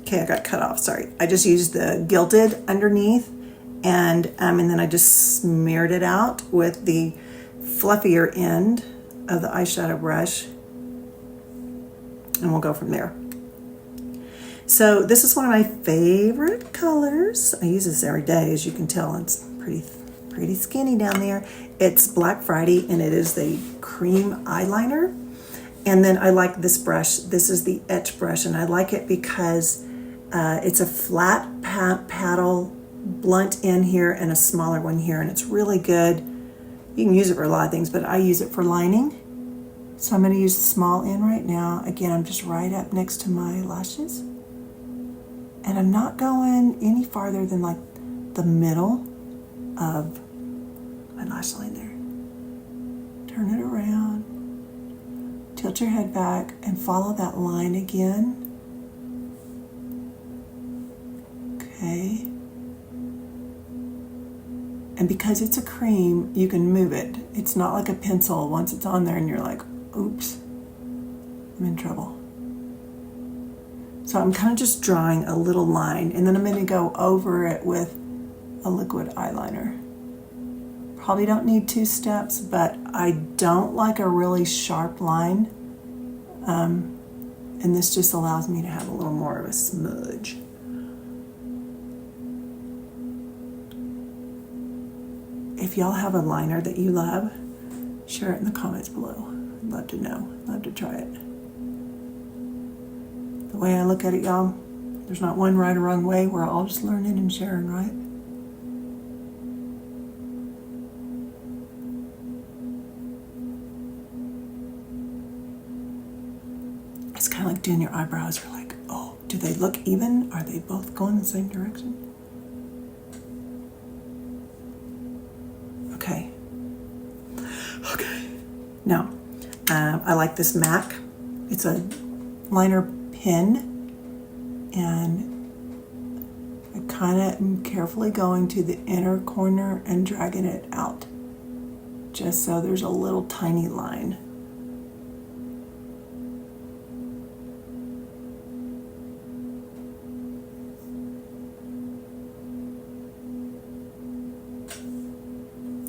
Okay, I got cut off, sorry. I just used the Gilded underneath, and then I just smeared it out with the fluffier end of the eyeshadow brush, and we'll go from there. So this is one of my favorite colors. I use this every day, as you can tell. It's pretty skinny down there. It's Black Friday, and it is the cream eyeliner. And then I like this brush. This is the Etch brush, and I like it because it's a flat paddle, blunt end here, and a smaller one here, and it's really good. You can use it for a lot of things, but I use it for lining. So I'm going to use the small end right now. Again, I'm just right up next to my lashes. And I'm not going any farther than like the middle of my lash line there. Turn it around. Tilt your head back and follow that line again. Okay. And because it's a cream, you can move it. It's not like a pencil. Once it's on there and you're like, oops, I'm in trouble. So I'm kind of just drawing a little line, and then I'm going to go over it with a liquid eyeliner. Probably don't need 2 steps, but I don't like a really sharp line. And this just allows me to have a little more of a smudge. If y'all have a liner that you love, share it in the comments below. I'd love to know. I'd love to try it. The way I look at it, y'all, there's not one right or wrong way. We're all just learning and sharing, right? It's kind of like doing your eyebrows. You're like, oh, do they look even? Are they both going the same direction? Okay. Now, I like this MAC. It's a liner pen, and I kind of am carefully going to the inner corner and dragging it out, just so there's a little tiny line.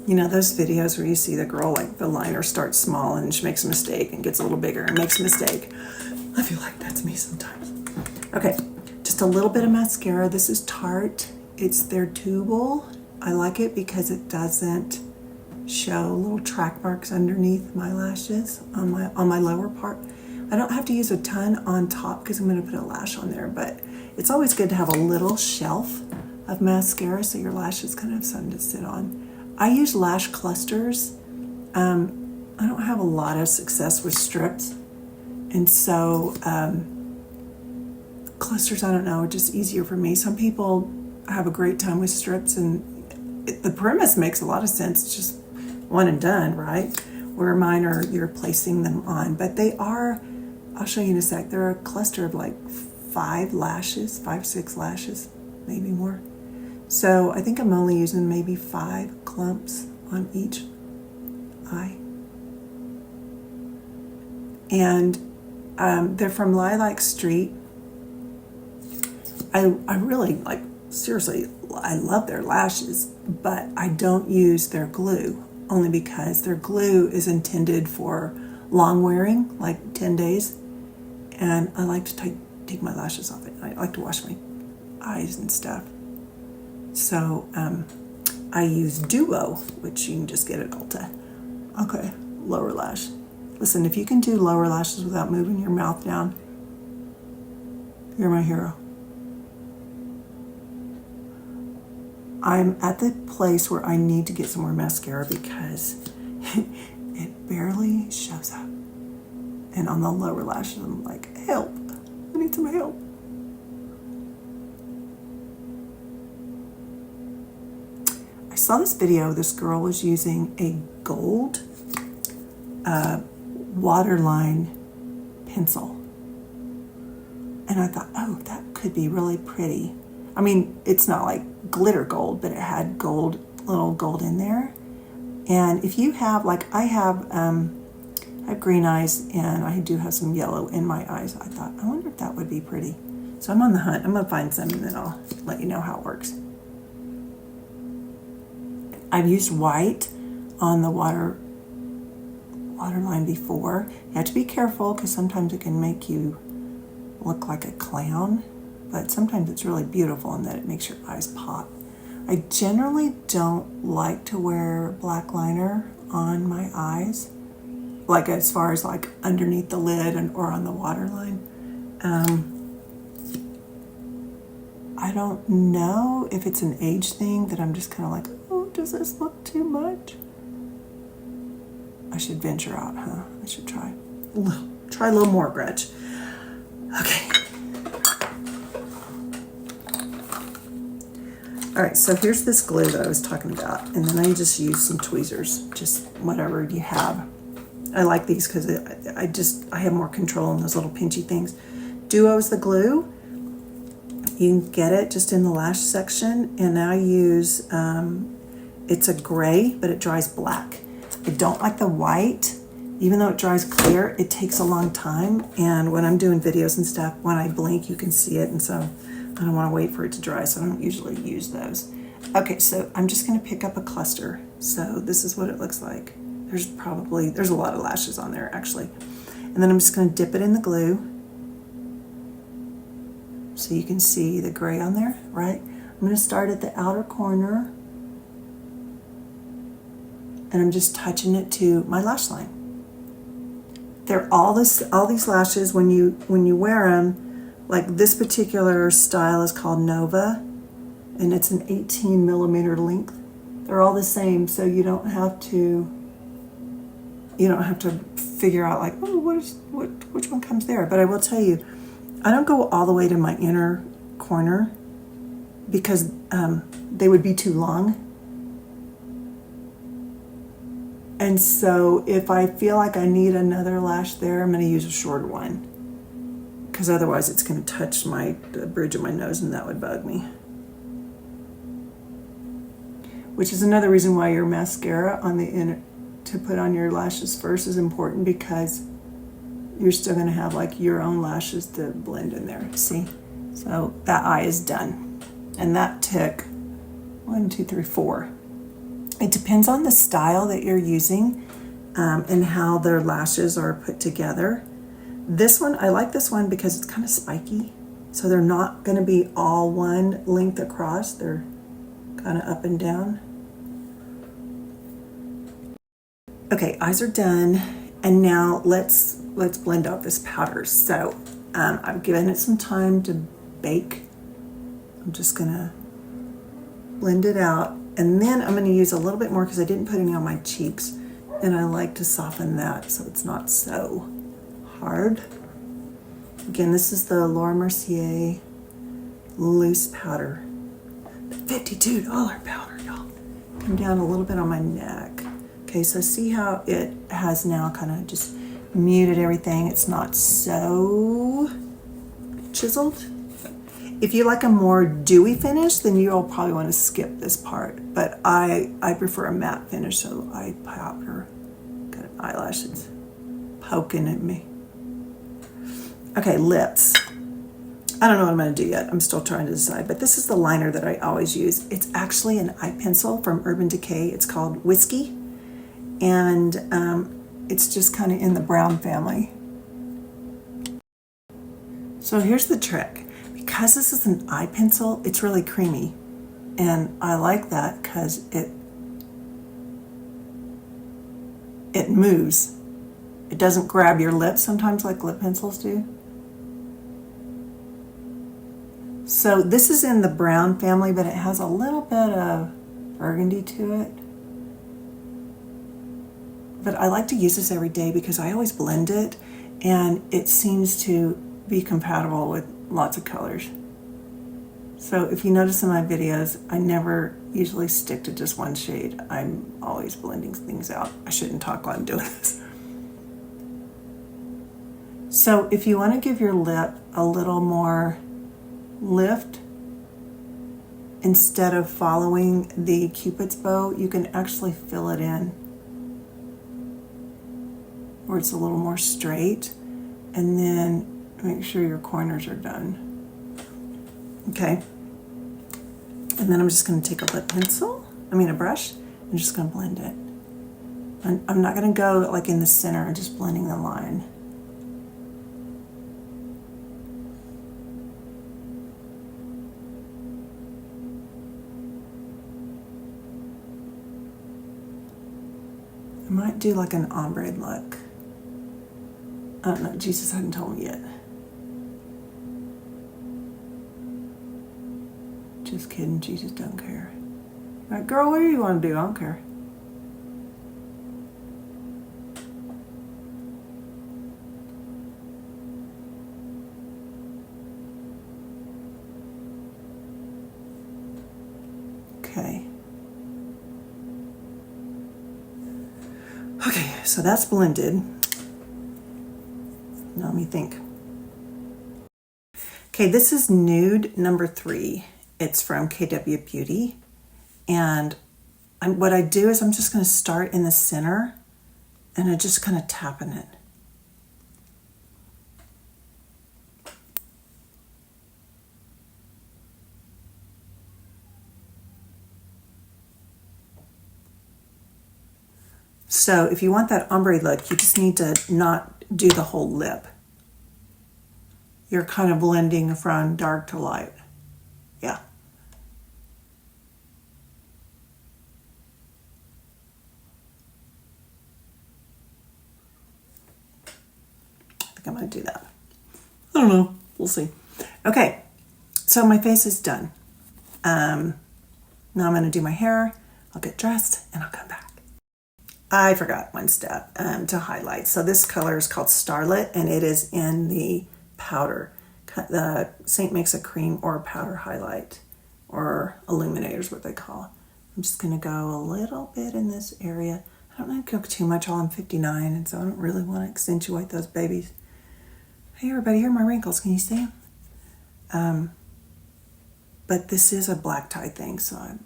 You know those videos where you see the girl, like the liner starts small and she makes a mistake and gets a little bigger and makes a mistake? I feel like that's me sometimes. Okay, just a little bit of mascara. This is Tarte. It's their Tubal. I like it because it doesn't show little track marks underneath my lashes on my lower part. I don't have to use a ton on top because I'm going to put a lash on there, but it's always good to have a little shelf of mascara so your lashes kind of have something to sit on. I use lash clusters. I don't have a lot of success with strips, and so clusters, I don't know, are just easier for me. Some people have a great time with strips, and the premise makes a lot of sense. It's just one and done, right? Where mine are, you're placing them on, but they are, I'll show you in a sec, they're a cluster of like 5 lashes, 5-6 lashes, maybe more. So I think I'm only using maybe 5 clumps on each eye. And they're from Lilac Street. I really, like, seriously, I love their lashes, but I don't use their glue, only because their glue is intended for long wearing, like 10 days. And I like to take my lashes off it. I like to wash my eyes and stuff. So I use Duo, which you can just get at Ulta. Okay, lower lash. Listen, if you can do lower lashes without moving your mouth down, you're my hero. I'm at the place where I need to get some more mascara because it barely shows up. And on the lower lashes, I'm like, help, I need some help. I saw this video, this girl was using a gold waterline pencil. And I thought, oh, that could be really pretty. I mean, it's not like glitter gold, but it had gold, little gold in there. And if you have, like I have green eyes, and I do have some yellow in my eyes. I thought, I wonder if that would be pretty. So I'm on the hunt. I'm going to find some and then I'll let you know how it works. I've used white on the waterline before. You have to be careful because sometimes it can make you look like a clown, but sometimes it's really beautiful in that it makes your eyes pop. I generally don't like to wear black liner on my eyes, like as far as like underneath the lid or on the waterline. I don't know if it's an age thing that I'm just kind of like, oh, does this look too much? I should venture out, huh? I should try a little more, Gretch. Okay. All right, so here's this glue that I was talking about, and then I just use some tweezers, just whatever you have. I like these because I have more control on those little pinchy things. Duo's the glue. You can get it just in the lash section, and I use, it's a gray, but it dries black. I don't like the white. Even though it dries clear, it takes a long time, and when I'm doing videos and stuff, when I blink, you can see it, and so I don't want to wait for it to dry, so I don't usually use those. Okay, so I'm just going to pick up a cluster. So this is what it looks like. There's a lot of lashes on there, actually. And then I'm just going to dip it in the glue. So you can see the gray on there, right? I'm going to start at the outer corner, and I'm just touching it to my lash line. They're all these lashes, when you wear them, like this particular style is called Nova, and it's an 18 millimeter length. They're all the same, so you don't have to figure out like, oh, which one comes there. But I will tell you, I don't go all the way to my inner corner because they would be too long. And so if I feel like I need another lash there, I'm going to use a shorter one, because otherwise it's going to touch the bridge of my nose, and that would bug me. Which is another reason why your mascara on the inner to put on your lashes first is important, because you're still going to have like your own lashes to blend in there. See? So that eye is done. And that took 1, 2, 3, 4. It depends on the style that you're using and how their lashes are put together. This one, I like this one because it's kind of spiky. So they're not going to be all one length across. They're kind of up and down. Okay, eyes are done. And now let's blend out this powder. So I've given it some time to bake. I'm just gonna blend it out, and then I'm gonna use a little bit more because I didn't put any on my cheeks, and I like to soften that so it's not so hard. Again, this is the Laura Mercier loose powder, the $52 powder, y'all. Come down a little bit on my neck. Okay, so see how it has now kind of just muted everything. It's not so chiseled. If you like a more dewy finish, then you'll probably want to skip this part. But I prefer a matte finish, so I powder. Got an eyelash that's poking at me. Okay, lips. I don't know what I'm going to do yet. I'm still trying to decide. But this is the liner that I always use. It's actually an eye pencil from Urban Decay. It's called Whiskey. And it's just kind of in the brown family. So here's the trick. Because this is an eye pencil, it's really creamy. And I like that because it moves. It doesn't grab your lips sometimes like lip pencils do. So this is in the brown family, but it has a little bit of burgundy to it. But I like to use this every day because I always blend it, and it seems to be compatible with lots of colors. So if you notice in my videos, I never usually stick to just one shade. I'm always blending things out. I shouldn't talk while I'm doing this. So if you want to give your lip a little more lift, instead of following the Cupid's bow, you can actually fill it in where it's a little more straight, and then make sure your corners are done. Okay. And then I'm just going to take a a brush, and just going to blend it. I'm not going to go like in the center, I'm just blending the line. I might do like an ombre look. I don't know, Jesus hadn't told me yet. Just kidding, Jesus don't care. All right, girl, what do you want to do? I don't care. Okay. Okay, so that's blended. Now let me think. Okay, this is nude number 3. It's from KW Beauty. And what I do is I'm just going to start in the center and I just kind of tapping it. So if you want that ombre look, you just need to not do the whole lip. You're kind of blending from dark to light. Yeah. I think I'm going to do that. I don't know. We'll see. Okay. So my face is done. Now I'm going to do my hair. I'll get dressed and I'll come back. I forgot one step to highlight. So this color is called Starlit, and it is in the powder. The Seint makes a cream or powder highlight, or illuminator is what they call it. I'm just going to go a little bit in this area. I don't want to go too much while I'm 59, and so I don't really want to accentuate those babies. Hey everybody, here are my wrinkles. Can you see them? But this is a black tie thing, so I'm